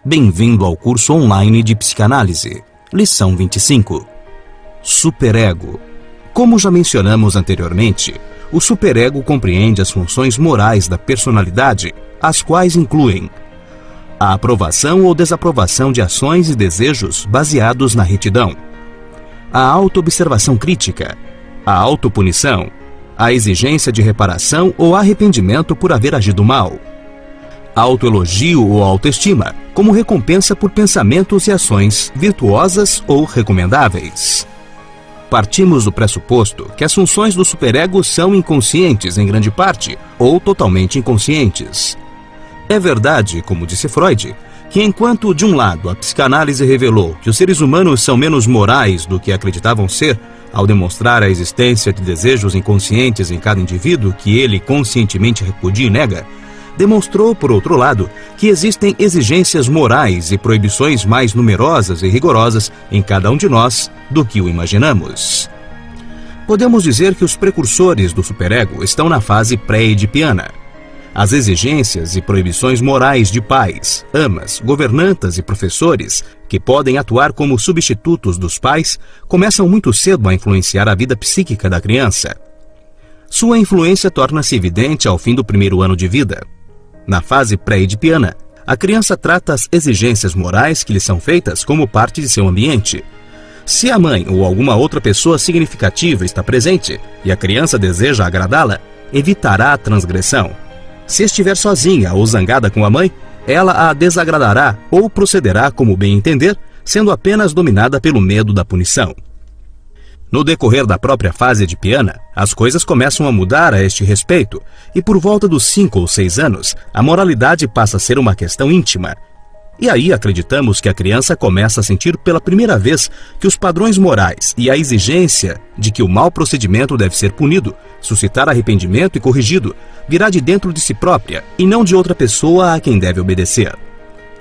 Bem-vindo ao curso online de psicanálise. Lição 25. Superego. Como já mencionamos anteriormente, o superego compreende as funções morais da personalidade, as quais incluem a aprovação ou desaprovação de ações e desejos baseados na retidão, a autoobservação crítica, a autopunição, a exigência de reparação ou arrependimento por haver agido mal, autoelogio ou autoestima, como recompensa por pensamentos e ações virtuosas ou recomendáveis. Partimos do pressuposto que as funções do superego são inconscientes em grande parte ou totalmente inconscientes. É verdade, como disse Freud, que enquanto de um lado a psicanálise revelou que os seres humanos são menos morais do que acreditavam ser, ao demonstrar a existência de desejos inconscientes em cada indivíduo que ele conscientemente repudia e nega, demonstrou, por outro lado, que existem exigências morais e proibições mais numerosas e rigorosas em cada um de nós do que o imaginamos. Podemos dizer que os precursores do superego estão na fase pré-edipiana. As exigências e proibições morais de pais, amas, governantas e professores, que podem atuar como substitutos dos pais, começam muito cedo a influenciar a vida psíquica da criança. Sua influência torna-se evidente ao fim do primeiro ano de vida. Na fase pré-edipiana, a criança trata as exigências morais que lhe são feitas como parte de seu ambiente. Se a mãe ou alguma outra pessoa significativa está presente e a criança deseja agradá-la, evitará a transgressão. Se estiver sozinha ou zangada com a mãe, ela a desagradará ou procederá como bem entender, sendo apenas dominada pelo medo da punição. No decorrer da própria fase edipiana, as coisas começam a mudar a este respeito, e por volta dos 5 ou 6 anos, a moralidade passa a ser uma questão íntima. E aí acreditamos que a criança começa a sentir pela primeira vez que os padrões morais e a exigência de que o mau procedimento deve ser punido, suscitar arrependimento e corrigido, virá de dentro de si própria e não de outra pessoa a quem deve obedecer.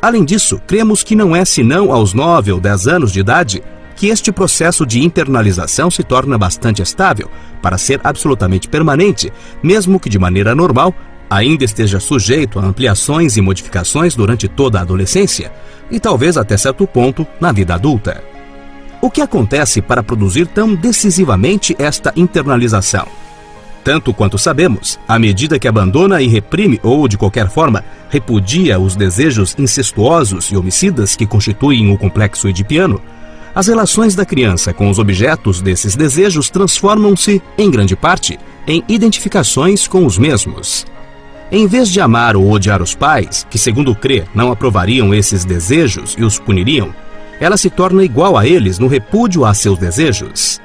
Além disso, cremos que não é senão aos 9 ou 10 anos de idade que este processo de internalização se torna bastante estável para ser absolutamente permanente, mesmo que de maneira normal ainda esteja sujeito a ampliações e modificações durante toda a adolescência e talvez até certo ponto na vida adulta. O que acontece para produzir tão decisivamente esta internalização? Tanto quanto sabemos, à medida que abandona e reprime ou, de qualquer forma, repudia os desejos incestuosos e homicidas que constituem o complexo edipiano, as relações da criança com os objetos desses desejos transformam-se, em grande parte, em identificações com os mesmos. Em vez de amar ou odiar os pais, que segundo crê não aprovariam esses desejos e os puniriam, ela se torna igual a eles no repúdio a seus desejos.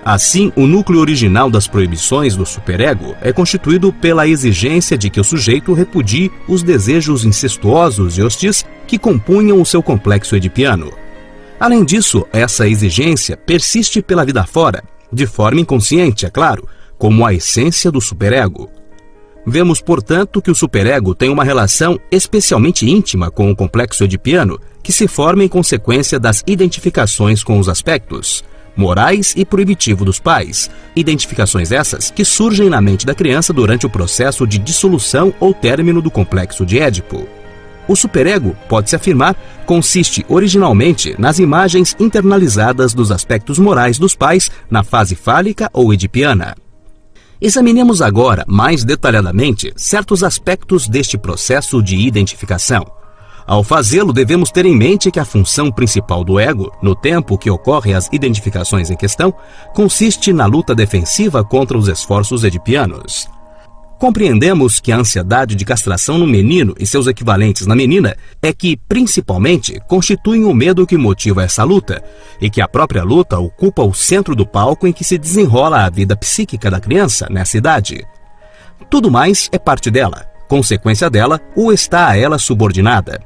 Assim, o núcleo original das proibições do superego é constituído pela exigência de que o sujeito repudie os desejos incestuosos e hostis que compunham o seu complexo edipiano. Além disso, essa exigência persiste pela vida fora, de forma inconsciente, é claro, como a essência do superego. Vemos, portanto, que o superego tem uma relação especialmente íntima com o complexo edipiano, que se forma em consequência das identificações com os aspectos morais e proibitivos dos pais, identificações essas que surgem na mente da criança durante o processo de dissolução ou término do complexo de Édipo. O superego, pode-se afirmar, consiste originalmente nas imagens internalizadas dos aspectos morais dos pais na fase fálica ou edipiana. Examinemos agora, mais detalhadamente, certos aspectos deste processo de identificação. Ao fazê-lo, devemos ter em mente que a função principal do ego, no tempo que ocorrem as identificações em questão, consiste na luta defensiva contra os esforços edipianos. Compreendemos que a ansiedade de castração no menino e seus equivalentes na menina é que, principalmente, constituem o medo que motiva essa luta, e que a própria luta ocupa o centro do palco em que se desenrola a vida psíquica da criança nessa idade. Tudo mais é parte dela, consequência dela ou está a ela subordinada.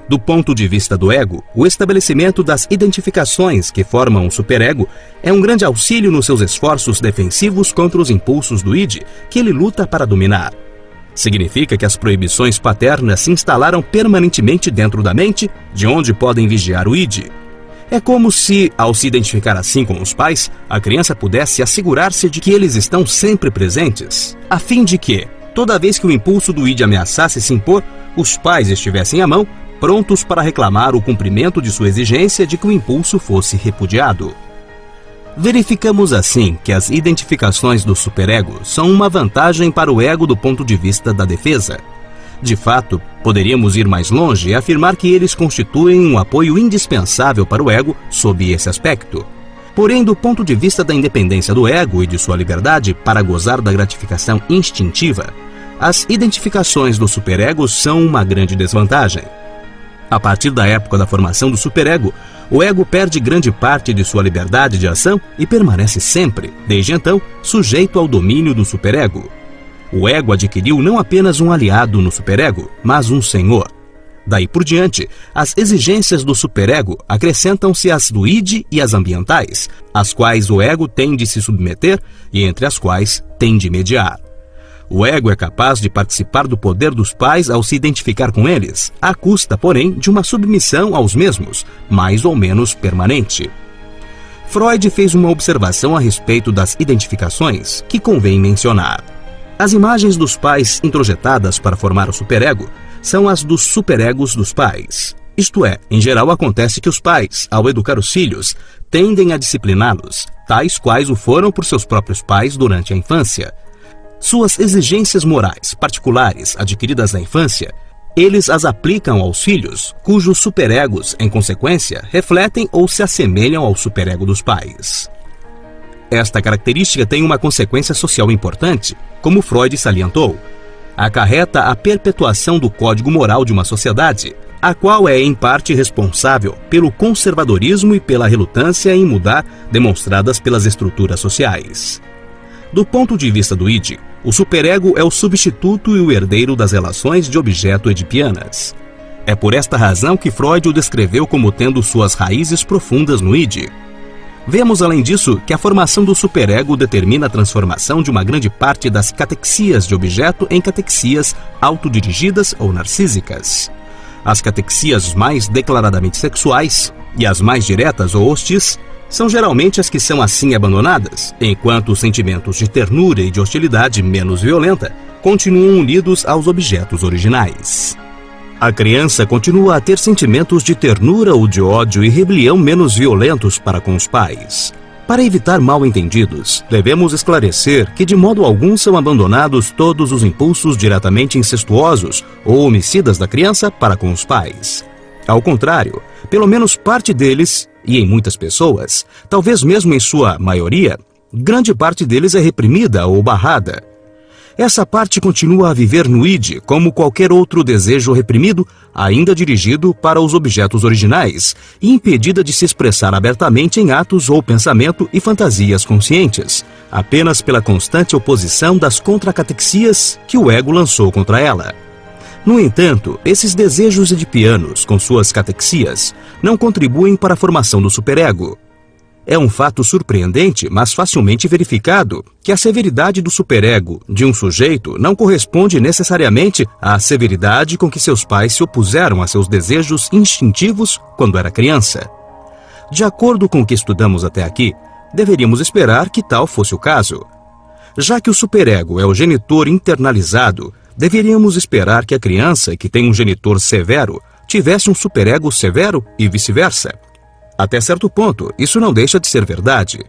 Do ponto de vista do ego, o estabelecimento das identificações que formam o superego é um grande auxílio nos seus esforços defensivos contra os impulsos do id, que ele luta para dominar. Significa que as proibições paternas se instalaram permanentemente dentro da mente, de onde podem vigiar o id. É como se, ao se identificar assim com os pais, a criança pudesse assegurar-se de que eles estão sempre presentes, a fim de que, toda vez que o impulso do id ameaçasse se impor, os pais estivessem à mão prontos para reclamar o cumprimento de sua exigência de que o impulso fosse repudiado. Verificamos assim que as identificações do superego são uma vantagem para o ego do ponto de vista da defesa. De fato, poderíamos ir mais longe e afirmar que eles constituem um apoio indispensável para o ego sob esse aspecto. Porém, do ponto de vista da independência do ego e de sua liberdade para gozar da gratificação instintiva, as identificações do superego são uma grande desvantagem. A partir da época da formação do superego, o ego perde grande parte de sua liberdade de ação e permanece sempre, desde então, sujeito ao domínio do superego. O ego adquiriu não apenas um aliado no superego, mas um senhor. Daí por diante, as exigências do superego acrescentam-se às do id e às ambientais, às quais o ego tem de se submeter e entre as quais tem de mediar. O ego é capaz de participar do poder dos pais ao se identificar com eles, à custa, porém, de uma submissão aos mesmos, mais ou menos permanente. Freud fez uma observação a respeito das identificações que convém mencionar. As imagens dos pais introjetadas para formar o superego são as dos superegos dos pais. Isto é, em geral acontece que os pais, ao educar os filhos, tendem a discipliná-los, tais quais o foram por seus próprios pais durante a infância. Suas exigências morais particulares adquiridas na infância, eles as aplicam aos filhos, cujos superegos, em consequência, refletem ou se assemelham ao superego dos pais. Esta característica tem uma consequência social importante, como Freud salientou. Acarreta a perpetuação do código moral de uma sociedade, a qual é em parte responsável pelo conservadorismo e pela relutância em mudar demonstradas pelas estruturas sociais. Do ponto de vista do id, o superego é o substituto e o herdeiro das relações de objeto edipianas. É por esta razão que Freud o descreveu como tendo suas raízes profundas no id. Vemos, além disso, que a formação do superego determina a transformação de uma grande parte das catexias de objeto em catexias autodirigidas ou narcísicas. As catexias mais declaradamente sexuais e as mais diretas ou hostis são geralmente as que são assim abandonadas, enquanto os sentimentos de ternura e de hostilidade menos violenta continuam unidos aos objetos originais. A criança continua a ter sentimentos de ternura ou de ódio e rebelião menos violentos para com os pais. Para evitar mal-entendidos, devemos esclarecer que de modo algum são abandonados todos os impulsos diretamente incestuosos ou homicidas da criança para com os pais. Ao contrário, pelo menos parte deles, e em muitas pessoas, talvez mesmo em sua maioria, grande parte deles é reprimida ou barrada. Essa parte continua a viver no id como qualquer outro desejo reprimido, ainda dirigido para os objetos originais e impedida de se expressar abertamente em atos ou pensamento e fantasias conscientes, apenas pela constante oposição das contracatexias que o ego lançou contra ela. No entanto, esses desejos edipianos, com suas catexias, não contribuem para a formação do superego. É um fato surpreendente, mas facilmente verificado, que a severidade do superego de um sujeito não corresponde necessariamente à severidade com que seus pais se opuseram a seus desejos instintivos quando era criança. De acordo com o que estudamos até aqui, deveríamos esperar que tal fosse o caso. Já que o superego é o genitor internalizado, deveríamos esperar que a criança que tem um genitor severo tivesse um superego severo e vice-versa. Até certo ponto, isso não deixa de ser verdade.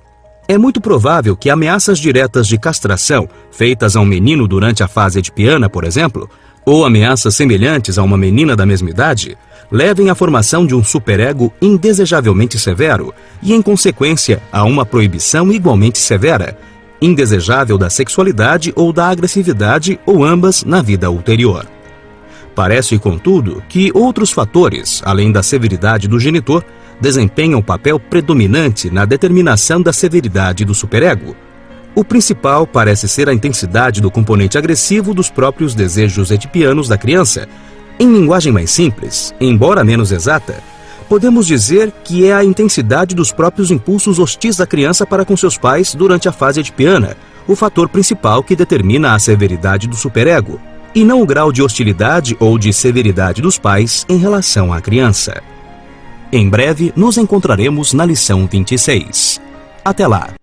É muito provável que ameaças diretas de castração feitas a um menino durante a fase edipiana, por exemplo, ou ameaças semelhantes a uma menina da mesma idade, levem à formação de um superego indesejavelmente severo e, em consequência, a uma proibição igualmente severa, indesejável da sexualidade ou da agressividade ou ambas na vida ulterior. Parece, contudo, que outros fatores, além da severidade do genitor, desempenham papel predominante na determinação da severidade do superego. O principal parece ser a intensidade do componente agressivo dos próprios desejos edipianos da criança. Em linguagem mais simples, embora menos exata, podemos dizer que é a intensidade dos próprios impulsos hostis da criança para com seus pais durante a fase edipiana, o fator principal que determina a severidade do superego, e não o grau de hostilidade ou de severidade dos pais em relação à criança. Em breve, nos encontraremos na lição 26. Até lá!